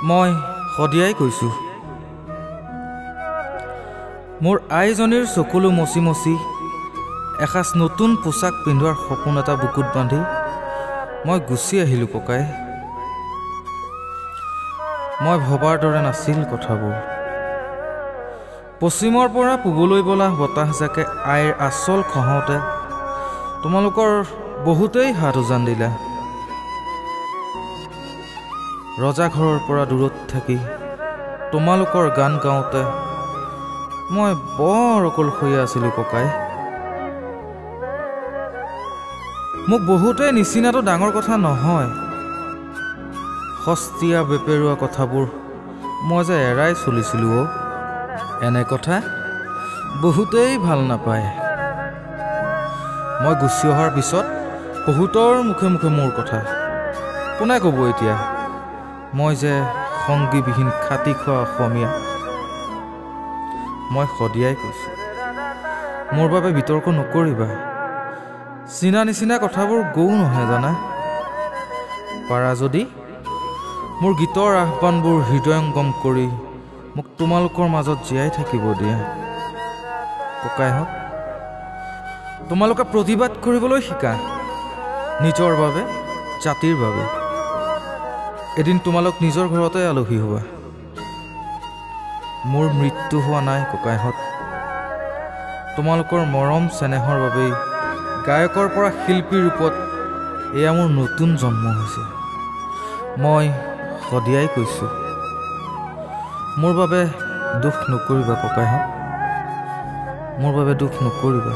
মই সদিয়াই কৈছোঁ। মোৰ আইজনীৰ চকুলো মচি মচি এসাঁজ নতুন পোছাক পিন্ধোৱাৰ সপোন এটা বুকুত বান্ধি মই গুচি আহিলোঁ ককাই। মই ভবাৰ দৰে নাছিল কথাবোৰ। পশ্চিমৰ পৰা পূবলৈ বলা বতাহজাকে আইৰ আচল খহওঁতে তোমালোকৰ বহুতেই হাত উজান দিলা। ৰজাঘৰৰ পৰা দূৰত থাকি তোমালোকৰ গান গাওঁতে মই বৰ অকলশৰীয়া আছিলোঁ ককাই। মোক বহুতেই নিচিনাটো ডাঙৰ কথা নহয়। সস্তীয়া বেপেৰুৱা কথাবোৰ মই যে এৰাই চলিছিলোঁ অ'। এনে কথা বহুতেই ভাল নাপায়। মই গুচি অহাৰ পিছত বহুতৰ মুখে মুখে মোৰ কথা। কোনে ক'ব এতিয়া মই যে সংগীবিহীন খাটি খোৱা অসমীয়া। মই সদিয়াই কৈছোঁ, মোৰ বাবে বিতৰ্ক নকৰিবা। চিনা নিচিনা কথাবোৰ গৌ নহয় জানা। পাৰা যদি মোৰ গীতৰ আহ্বানবোৰ হৃদয়ংগম কৰি মোক তোমালোকৰ মাজত জীয়াই থাকিব দিয়া। ককাইহঁত, তোমালোকে প্ৰতিবাদ কৰিবলৈ শিকা, নিজৰ বাবে, জাতিৰ বাবে। এদিন তোমালোক নিজৰ ঘৰতে আলহী হ'বা। মোৰ মৃত্যু হোৱা নাই ককাইহঁত। তোমালোকৰ মৰম চেনেহৰ বাবেই গায়কৰ পৰা শিল্পীৰ ৰূপত এয়া মোৰ নতুন জন্ম হৈছে। মই সদিয়াই কৈছোঁ, মোৰ বাবে দুখ নকৰিবা ককাইহঁত, মোৰ বাবে দুখ নকৰিবা।